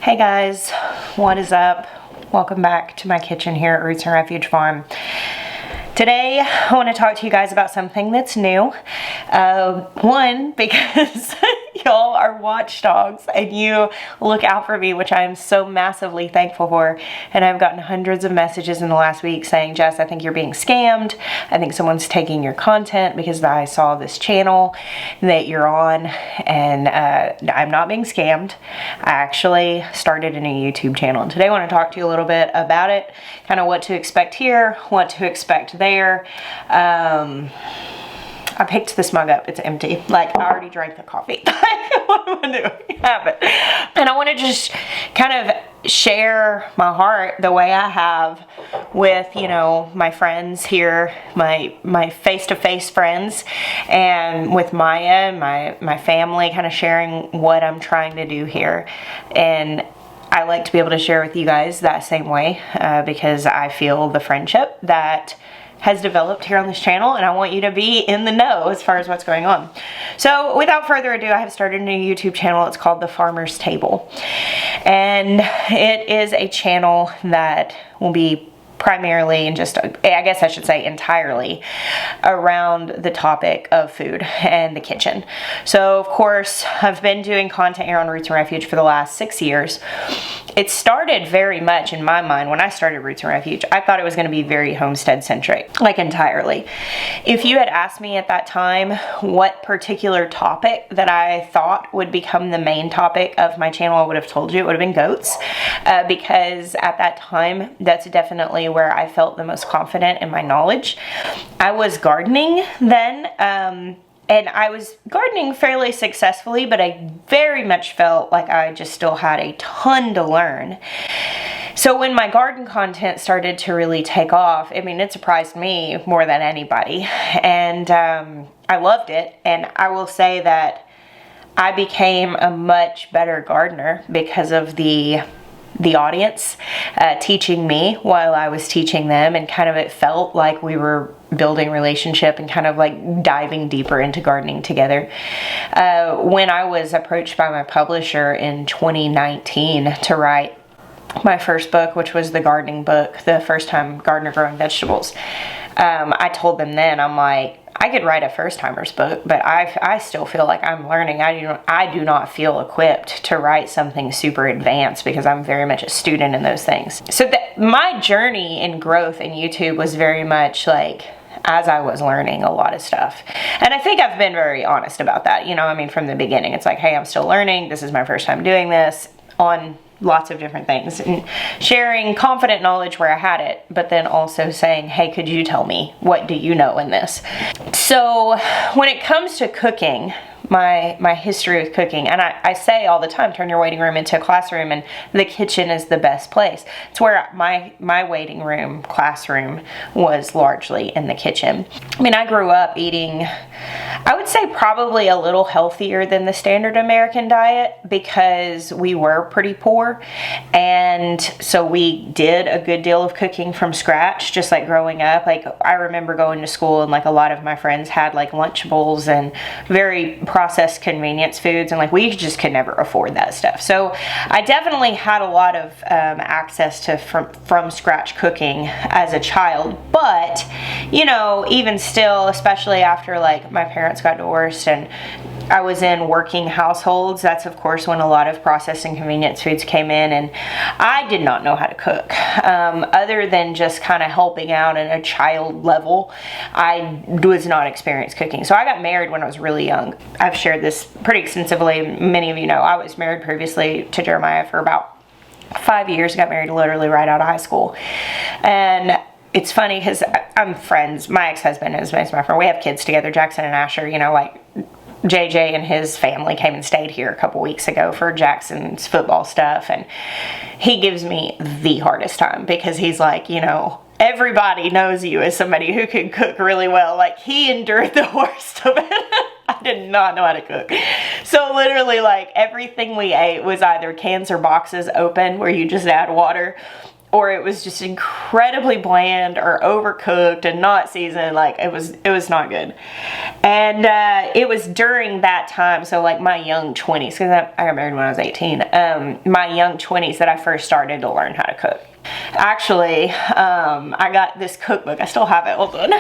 Hey guys, what is up? Welcome back to my kitchen here at Roots Refuge Farm. Today, I want to talk to you guys about something that's new. One, because y'all are watchdogs and you look out for me, which I am so massively thankful for. And I've gotten hundreds of messages in the last week saying, Jess, I think you're being scammed. I think someone's taking your content because I saw this channel that you're on. And I'm not being scammed. I actually started a new YouTube channel. And today I want to talk to you a little bit about it, kind of what to expect here, what to expect there. I picked this mug up. It's empty. Like, I already drank the coffee. What am I doing? Have it. And I want to just kind of share my heart the way I have with, you know, my friends here, my face-to-face friends, and with Maya and my family, kind of sharing what I'm trying to do here. And I like to be able to share with you guys that same way because I feel the friendship that has developed here on this channel, and I want you to be in the know as far as what's going on. So without further ado, I have started a new YouTube channel. It's called The Farmer's Table, and it is a channel that will be primarily and just, I guess I should say entirely, around the topic of food and the kitchen. So of course, I've been doing content here on Roots and Refuge for the last 6 years. It started very much in my mind when I started Roots and Refuge. I thought it was going to be very homestead centric, like entirely. If you had asked me at that time what particular topic that I thought would become the main topic of my channel, I would have told you it would have been goats, because at that time, that's definitely where I felt the most confident in my knowledge. I was gardening then, and I was gardening fairly successfully, but I very much felt like I just still had a ton to learn. So when my garden content started to really take off, I mean, it surprised me more than anybody. And I loved it. And I will say that I became a much better gardener because of the audience teaching me while I was teaching them, and kind of it felt like we were building relationship and kind of like diving deeper into gardening together. When I was approached by my publisher in 2019 to write my first book, which was the gardening book, The First Time Gardener Growing Vegetables, I told them then, I'm like, I could write a first-timer's book, but I still feel like I'm learning. I do not feel equipped to write something super advanced because I'm very much a student in those things. So my journey in growth in YouTube was very much like as I was learning a lot of stuff. And I think I've been very honest about that. You know, I mean, from the beginning, it's like, hey, I'm still learning. This is my first time doing this on lots of different things, and sharing confident knowledge where I had it, but then also saying, hey, could you tell me, what do you know in this? So when it comes to cooking, my history with cooking, and I say all the time, turn your waiting room into a classroom, and the kitchen is the best place. It's where my waiting room, classroom was largely in the kitchen. I mean, I grew up eating, I would say probably a little healthier than the standard American diet because we were pretty poor, and so we did a good deal of cooking from scratch, just like growing up. Like, I remember going to school and like a lot of my friends had like Lunchables and very processed convenience foods, and like we just could never afford that stuff. So I definitely had a lot of access to from scratch cooking as a child, but you know, even still, especially after like my parents got divorced and I was in working households, that's of course when a lot of processed and convenience foods came in, and I did not know how to cook. Other than just kind of helping out at a child level, I was not experienced cooking. So I got married when I was really young. I've shared this pretty extensively. Many of you know I was married previously to Jeremiah for about 5 years. Got married literally right out of high school. And it's funny because I'm friends. My ex-husband is my friend. We have kids together, Jackson and Asher, you know, like JJ and his family came and stayed here a couple weeks ago for Jackson's football stuff, and he gives me the hardest time because he's like, you know, everybody knows you as somebody who can cook really well. Like, he endured the worst of it. I did not know how to cook. So literally, like, everything we ate was either cans or boxes open where you just add water, or it was just incredibly bland or overcooked and not seasoned. Like it was not good. And it was during that time, so like my young 20s, because I got married when I was 18, my young 20s that I first started to learn how to cook. Actually, I got this cookbook. I still have it. Hold on.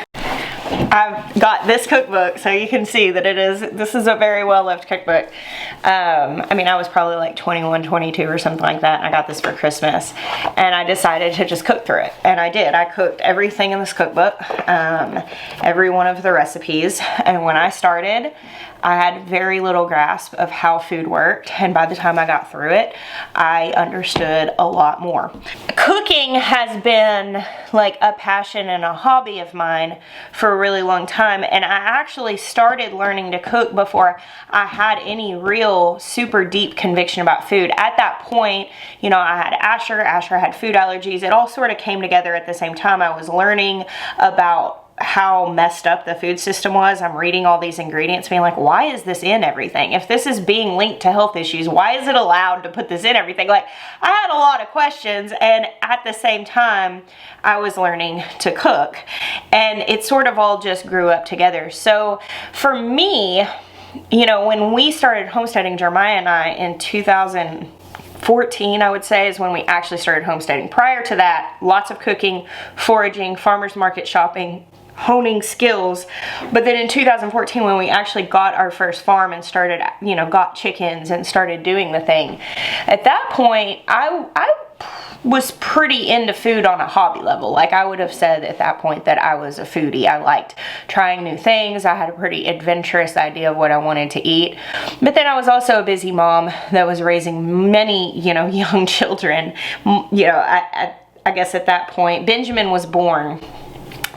I've got this cookbook, so you can see that this is a very well-loved cookbook. I mean, I was probably like 21, 22 or something like that. I got this for Christmas, and I decided to just cook through it. And I did. I cooked everything in this cookbook, every one of the recipes. And when I started, I had very little grasp of how food worked, and by the time I got through it, I understood a lot more. Cooking has been like a passion and a hobby of mine for a really long time, and I actually started learning to cook before I had any real super deep conviction about food. At that point, you know, I had Asher had food allergies. It all sort of came together at the same time. I was learning about how messed up the food system was. I'm reading all these ingredients being like, why is this in everything? If this is being linked to health issues, why is it allowed to put this in everything? Like, I had a lot of questions, and at the same time I was learning to cook, and it sort of all just grew up together. So for me, you know, when we started homesteading, Jeremiah and I, in 2014, I would say, is when we actually started homesteading. Prior to that, lots of cooking, foraging, farmers market shopping, honing skills. But then in 2014, when we actually got our first farm and started, you know, got chickens and started doing the thing, at that point, I was pretty into food on a hobby level. Like, I would have said at that point that I was a foodie. I liked trying new things. I had a pretty adventurous idea of what I wanted to eat. But then I was also a busy mom that was raising many, you know, young children. You know, I guess at that point, Benjamin was born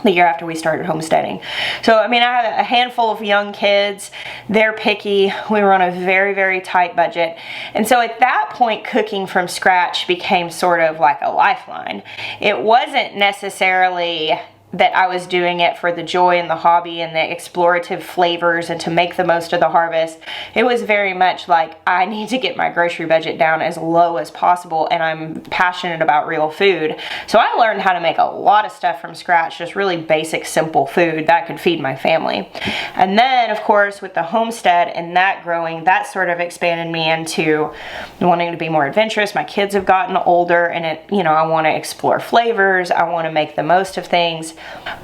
the year after we started homesteading. So, I mean, I had a handful of young kids. They're picky. We were on a very, very tight budget. And so at that point, cooking from scratch became sort of like a lifeline. It wasn't necessarily that I was doing it for the joy and the hobby and the explorative flavors and to make the most of the harvest. It was very much like, I need to get my grocery budget down as low as possible, and I'm passionate about real food. So I learned how to make a lot of stuff from scratch, just really basic, simple food that could feed my family. And then, of course, with the homestead and that growing, that sort of expanded me into wanting to be more adventurous. My kids have gotten older, and you know, I want to explore flavors. I want to make the most of things.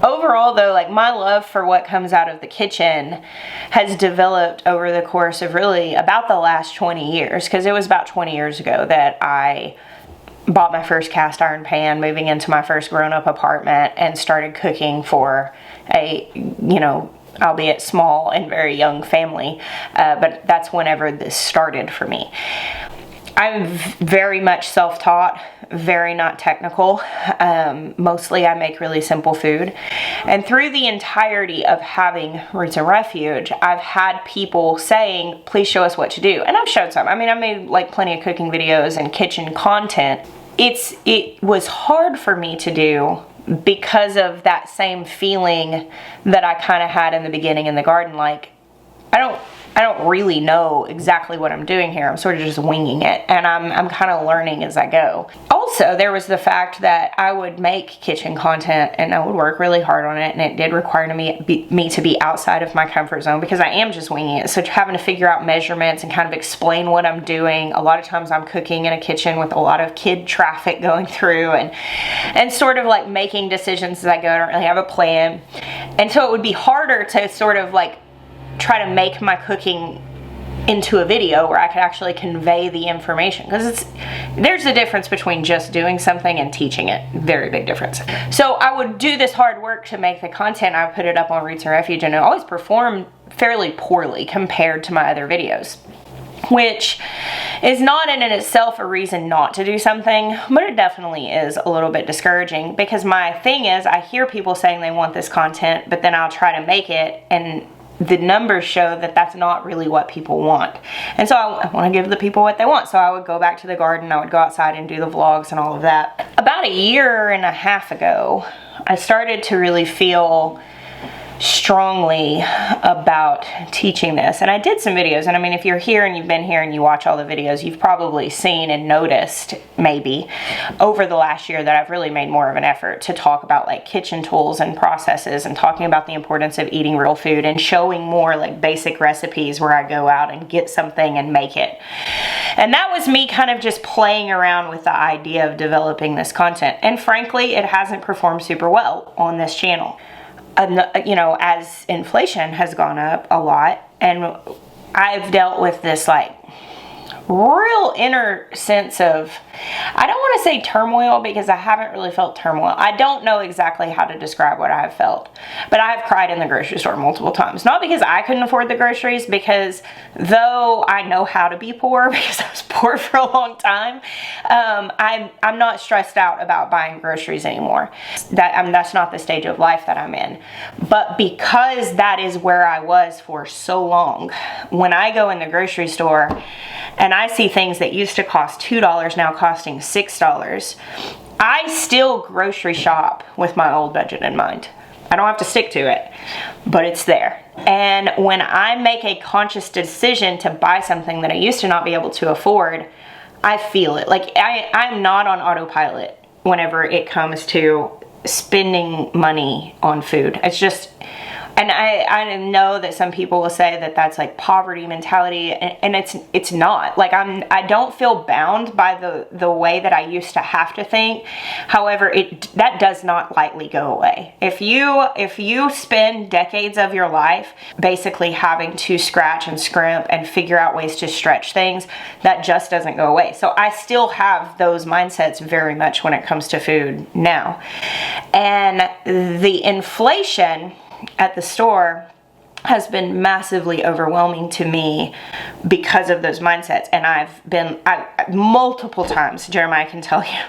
Overall, though, like, my love for what comes out of the kitchen has developed over the course of really about the last 20 years, because it was about 20 years ago that I bought my first cast iron pan, moving into my first grown-up apartment, and started cooking for a, you know, albeit small and very young family, but that's whenever this started for me. I'm very much self-taught, very not technical. Mostly I make really simple food. And through the entirety of having Roots and Refuge, I've had people saying, please show us what to do. And I've showed some. I mean, I made like plenty of cooking videos and kitchen content. It was hard for me to do because of that same feeling that I kind of had in the beginning in the garden. Like, I don't really know exactly what I'm doing here. I'm sort of just winging it, and I'm kind of learning as I go. Also, there was the fact that I would make kitchen content and I would work really hard on it, and it did require me to be outside of my comfort zone because I am just winging it. So having to figure out measurements and kind of explain what I'm doing. A lot of times I'm cooking in a kitchen with a lot of kid traffic going through, and sort of like making decisions as I go. I don't really have a plan. And so it would be harder to sort of like try to make my cooking into a video where I could actually convey the information, because there's a difference between just doing something and teaching it. Very big difference. So I would do this hard work to make the content. I would put it up on Roots and Refuge, and it always performed fairly poorly compared to my other videos, which is not in itself a reason not to do something, but it definitely is a little bit discouraging, because my thing is, I hear people saying they want this content, but then I'll try to make it, and the numbers show that that's not really what people want. And so I want to give the people what they want. So I would go back to the garden, I would go outside and do the vlogs and all of that. About a year and a half ago, I started to really feel strongly about teaching this. And I did some videos, and I mean, if you're here and you've been here and you watch all the videos, you've probably seen and noticed maybe over the last year that I've really made more of an effort to talk about like kitchen tools and processes, and talking about the importance of eating real food, and showing more like basic recipes where I go out and get something and make it. And that was me kind of just playing around with the idea of developing this content. And frankly, it hasn't performed super well on this channel. You know, as inflation has gone up a lot, and I've dealt with this like real inner sense of, I don't want to say turmoil, because I haven't really felt turmoil. I don't know exactly how to describe what I have felt, but I have cried in the grocery store multiple times. Not because I couldn't afford the groceries, because though I know how to be poor, because I was poor for a long time, I'm not stressed out about buying groceries anymore. That's not the stage of life that I'm in. But because that is where I was for so long, when I go in the grocery store and I see things that used to cost $2 now costing $6, I still grocery shop with my old budget in mind. I don't have to stick to it, but it's there. And when I make a conscious decision to buy something that I used to not be able to afford, I feel it. Like I'm not on autopilot whenever it comes to spending money on food. It's just, and I know that some people will say that that's like poverty mentality, and it's not. Like I don't feel bound by the way that I used to have to think. However, that does not lightly go away. If you spend decades of your life basically having to scratch and scrimp and figure out ways to stretch things, that just doesn't go away. So I still have those mindsets very much when it comes to food now. And the inflation at the store has been massively overwhelming to me because of those mindsets. And I multiple times, Jeremiah can tell you,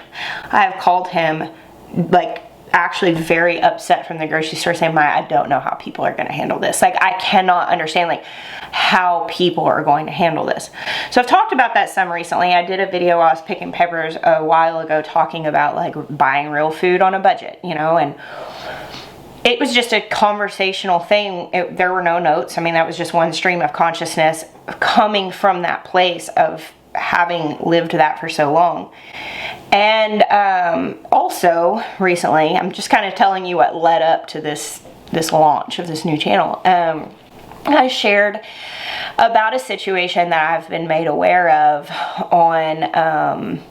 I have called him like actually very upset from the grocery store saying, Maya, I don't know how people are going to handle this. Like I cannot understand like how people are going to handle this. So I've talked about that some recently. I did a video while I was picking peppers a while ago talking about like buying real food on a budget, you know, and it was just a conversational thing. There were no notes. I mean, that was just one stream of consciousness coming from that place of having lived that for so long. And also recently, I'm just kind of telling you what led up to this launch of this new channel. I shared about a situation that I've been made aware of on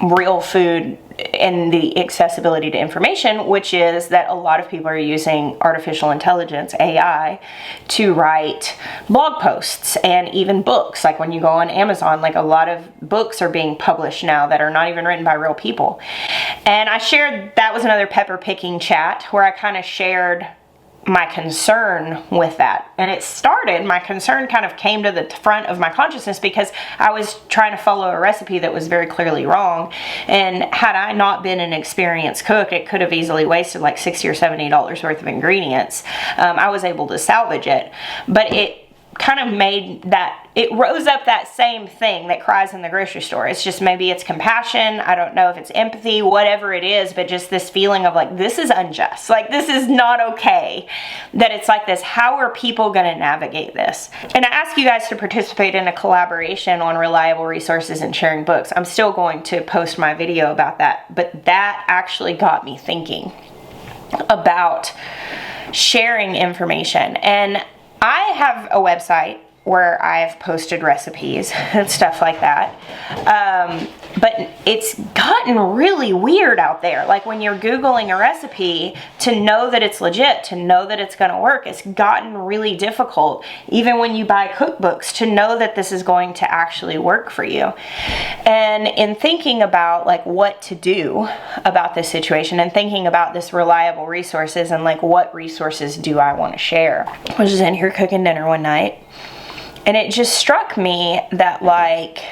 real food and the accessibility to information, which is that a lot of people are using artificial intelligence, AI, to write blog posts and even books. Like when you go on Amazon, like a lot of books are being published now that are not even written by real people. And I shared, that was another pepper picking chat where I kind of shared my concern with that. And it started, my concern kind of came to the front of my consciousness because I was trying to follow a recipe that was very clearly wrong. And had I not been an experienced cook, it could have easily wasted like $60 or $70 worth of ingredients. I was able to salvage it, but it kind of made that, it rose up that same thing that cries in the grocery store. It's just, maybe it's compassion, I don't know if it's empathy, whatever it is, but just this feeling of like, this is unjust, like this is not okay, that it's like this, how are people going to navigate this? And I ask you guys to participate in a collaboration on reliable resources and sharing books. I'm still going to post my video about that, but that actually got me thinking about sharing information. And I have a website where I've posted recipes and stuff like that. But it's gotten really weird out there. Like when you're Googling a recipe, to know that it's legit, to know that it's gonna work, it's gotten really difficult. Even when you buy cookbooks, to know that this is going to actually work for you. And in thinking about like what to do about this situation and thinking about this reliable resources and like what resources do I wanna share. I was just in here cooking dinner one night, and it just struck me that like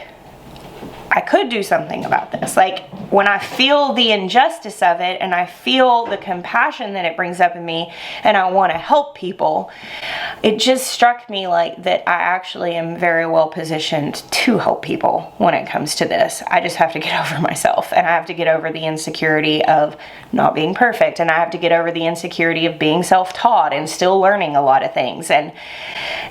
I could do something about this. Like, when I feel the injustice of it and I feel the compassion that it brings up in me and I want to help people, it just struck me like that I actually am very well positioned to help people when it comes to this. I just have to get over myself, and I have to get over the insecurity of not being perfect, and I have to get over the insecurity of being self-taught and still learning a lot of things. And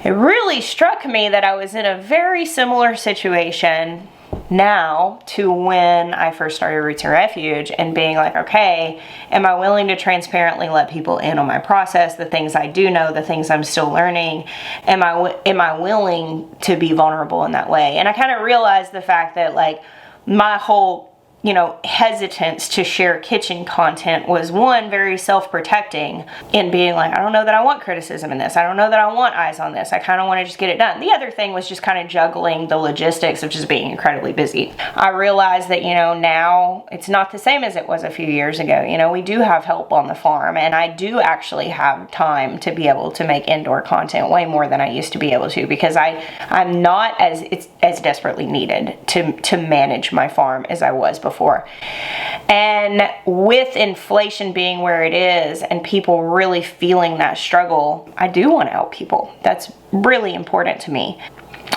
it really struck me that I was in a very similar situation now to when I first started Roots Refuge, and being like, okay, am I willing to transparently let people in on my process, the things I do know, the things I'm still learning? Am I willing to be vulnerable in that way? And I kind of realized the fact that, like, my whole hesitance to share kitchen content was, one, very self-protecting in being like, I don't know that I want criticism in this. I don't know that I want eyes on this. I kind of want to just get it done. The other thing was just kind of juggling the logistics of just being incredibly busy. I realized that, now it's not the same as it was a few years ago. We do have help on the farm, and I do actually have time to be able to make indoor content way more than I used to be able to, because I'm not as desperately needed to manage my farm as I was before. And with inflation being where it is and people really feeling that struggle, I do want to help people. That's really important to me.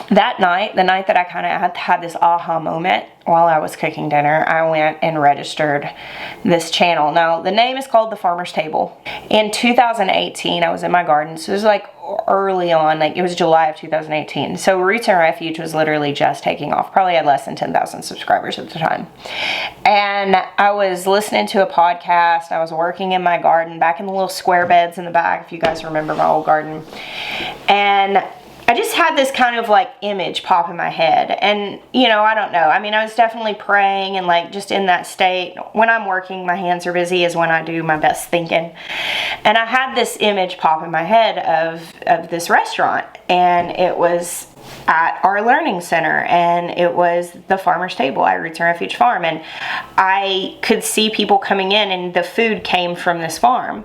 That night, the night that I kind of had this aha moment while I was cooking dinner, I went and registered this channel. Now, the name is called The Farmer's Table. In 2018, I was in my garden. So it was like early on, like it was July of 2018. So Roots and Refuge was literally just taking off. Probably had less than 10,000 subscribers at the time. And I was listening to a podcast. I was working in my garden, back in the little square beds in the back, if you guys remember my old garden. And I just had this kind of like image pop in my head, and I don't know. I mean, I was definitely praying and like just in that state. When I'm working, my hands are busy, is when I do my best thinking. And I had this image pop in my head of this restaurant, and it was at our learning center, and it was the Farmer's Table at Roots Refuge Farm, and I could see people coming in, and the food came from this farm.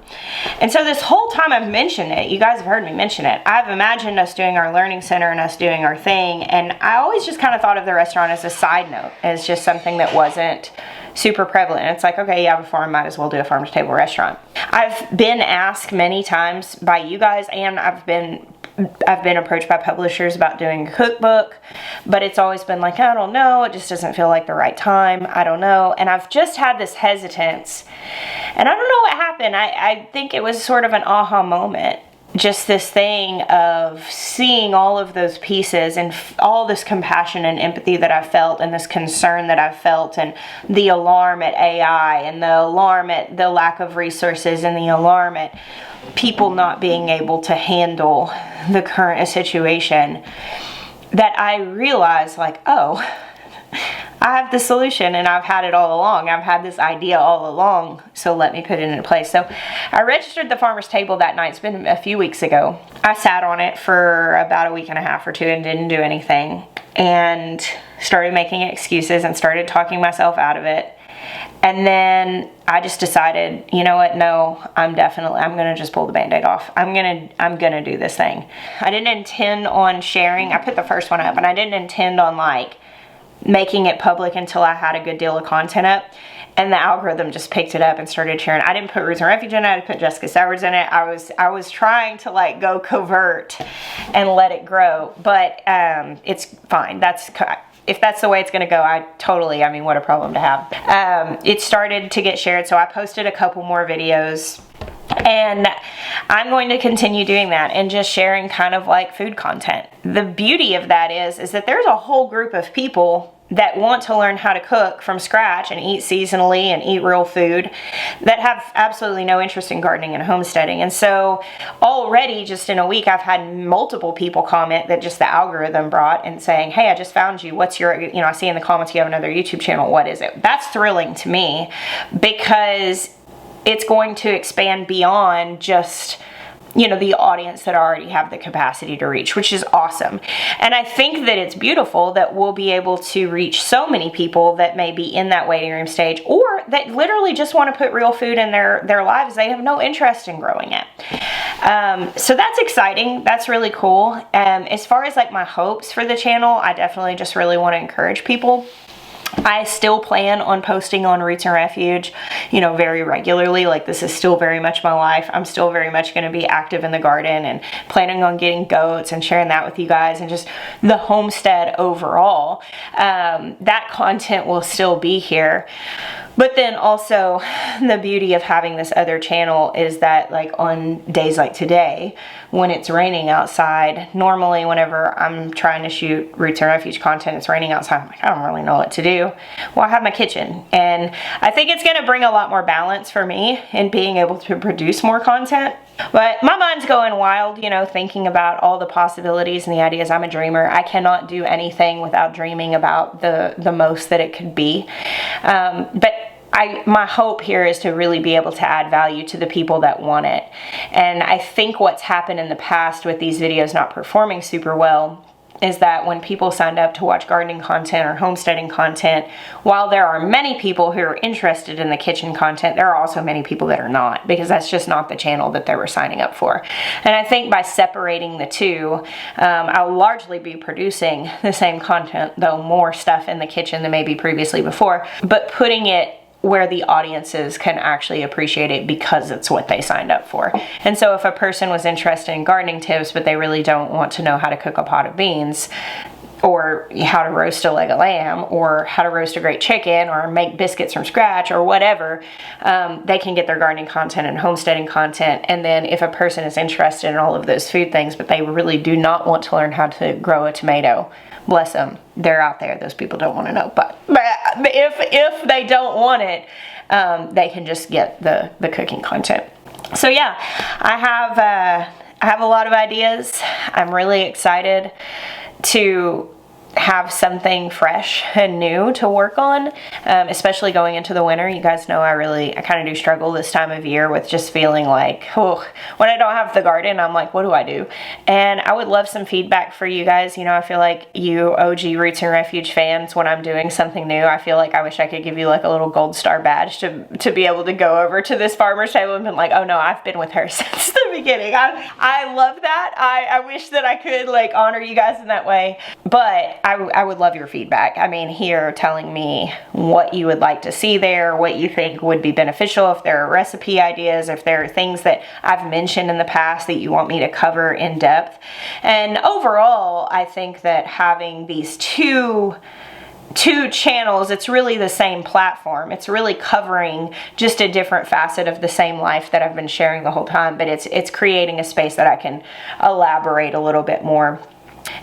And so this whole time I've mentioned it, you guys have heard me mention it, I've imagined us doing our learning center and us doing our thing, and I always just kind of thought of the restaurant as a side note, as just something that wasn't super prevalent. It's like, okay, you have a farm, might as well do a Farmer's Table restaurant. I've been asked many times by you guys, and I've been approached by publishers about doing a cookbook, but it's always been like, I don't know, it just doesn't feel like the right time, I don't know. And I've just had this hesitance, and I don't know what happened. I think it was sort of an aha moment. Just this thing of seeing all of those pieces and all this compassion and empathy that I felt, and this concern that I felt, and the alarm at AI, and the alarm at the lack of resources, and the alarm at people not being able to handle the current situation, that I realized, like, oh, I have the solution, and I've had it all along. I've had this idea all along, so let me put it into place. So I registered the Farmer's Table that night. It's been a few weeks ago. I sat on it for about a week and a half or two and didn't do anything, and started making excuses and started talking myself out of it. And then I just decided, you know what, no, I'm gonna just pull the Band-Aid off. I'm gonna do this thing. I didn't intend on sharing. I put the first one up, and I didn't intend on like making it public until I had a good deal of content up, and the algorithm just picked it up and started sharing. I didn't put Roots and Refuge in it. I put Jessica Sowards in it. I was trying to like go covert and let it grow, but it's fine. If that's the way it's going to go, I mean, what a problem to have. It started to get shared, so I posted a couple more videos, and I'm going to continue doing that and just sharing kind of like food content. The beauty of that is that there's a whole group of people that want to learn how to cook from scratch and eat seasonally and eat real food, that have absolutely no interest in gardening and homesteading. And so already just in a week, I've had multiple people comment that just the algorithm brought and saying, hey, I just found you. What's your, I see in the comments you have another YouTube channel. What is it? That's thrilling to me, because it's going to expand beyond just the audience that I already have the capacity to reach, which is awesome. And I think that it's beautiful that we'll be able to reach so many people that may be in that waiting room stage, or that literally just want to put real food in their lives. They have no interest in growing it. So that's exciting. That's really cool. As far as like my hopes for the channel, I definitely just really want to encourage people I still plan on posting on Roots and Refuge, you know, very regularly. Like, this is still very much my life. I'm still very much going to be active in the garden and planning on getting goats and sharing that with you guys, and just the homestead overall. That content will still be here. But then also the beauty of having this other channel is that, like, on days like today, when it's raining outside, normally whenever I'm trying to shoot Roots and Refuge content, it's raining outside, I'm like, I don't really know what to do. Well, I have my kitchen, and I think it's going to bring a lot more balance for me in being able to produce more content. But my mind's going wild, you know, thinking about all the possibilities and the ideas. I'm a dreamer. I cannot do anything without dreaming about the most that it could be. But my hope here is to really be able to add value to the people that want it. And I think what's happened in the past with these videos not performing super well is that when people signed up to watch gardening content or homesteading content, while there are many people who are interested in the kitchen content, there are also many people that are not, because that's just not the channel that they were signing up for. And I think by separating the two, I'll largely be producing the same content, though more stuff in the kitchen than maybe previously before, but putting it where the audiences can actually appreciate it because it's what they signed up for. And so if a person was interested in gardening tips, but they really don't want to know how to cook a pot of beans, or how to roast a leg of lamb, or how to roast a great chicken, or make biscuits from scratch, or whatever, they can get their gardening content and homesteading content. And then if a person is interested in all of those food things, but they really do not want to learn how to grow a tomato, bless them, they're out there. Those people don't want to know. But if they don't want it, they can just get the cooking content. So yeah, I have a lot of ideas. I'm really excited to have something fresh and new to work on, especially going into the winter. You guys know I kind of do struggle this time of year with just feeling like, oh, when I don't have the garden, I'm like, what do I do? And I would love some feedback for you guys. You know, I feel like you OG Roots and Refuge fans, when I'm doing something new, I feel like I wish I could give you like a little gold star badge to be able to go over to this farmer's table and be like, oh no, I've been with her since the beginning. I love that. I wish that I could like honor you guys in that way, but I would love your feedback. I mean, here telling me what you would like to see there, what you think would be beneficial, if there are recipe ideas, if there are things that I've mentioned in the past that you want me to cover in depth. And overall, I think that having these two channels, it's really the same platform. It's really covering just a different facet of the same life that I've been sharing the whole time, but it's creating a space that I can elaborate a little bit more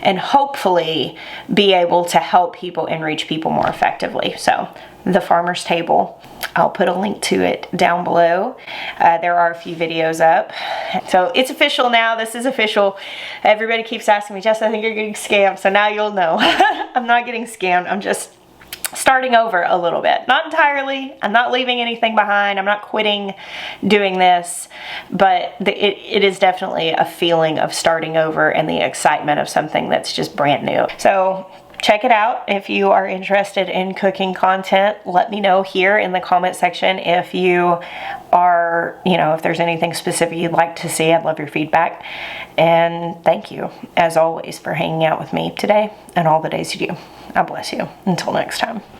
and hopefully be able to help people and reach people more effectively. So the farmer's table, I'll put a link to it down below. There are a few videos up. So it's official now. This is official. Everybody keeps asking me, Jess, I think you're getting scammed. So now you'll know. I'm not getting scammed. I'm just starting over a little bit. Not entirely. I'm not leaving anything behind. I'm not quitting doing this, but it is definitely a feeling of starting over and the excitement of something that's just brand new. So check it out. If you are interested in cooking content, let me know here in the comment section. If you are, if there's anything specific you'd like to see, I'd love your feedback. And thank you, as always, for hanging out with me today and all the days you do. God bless you. Until next time.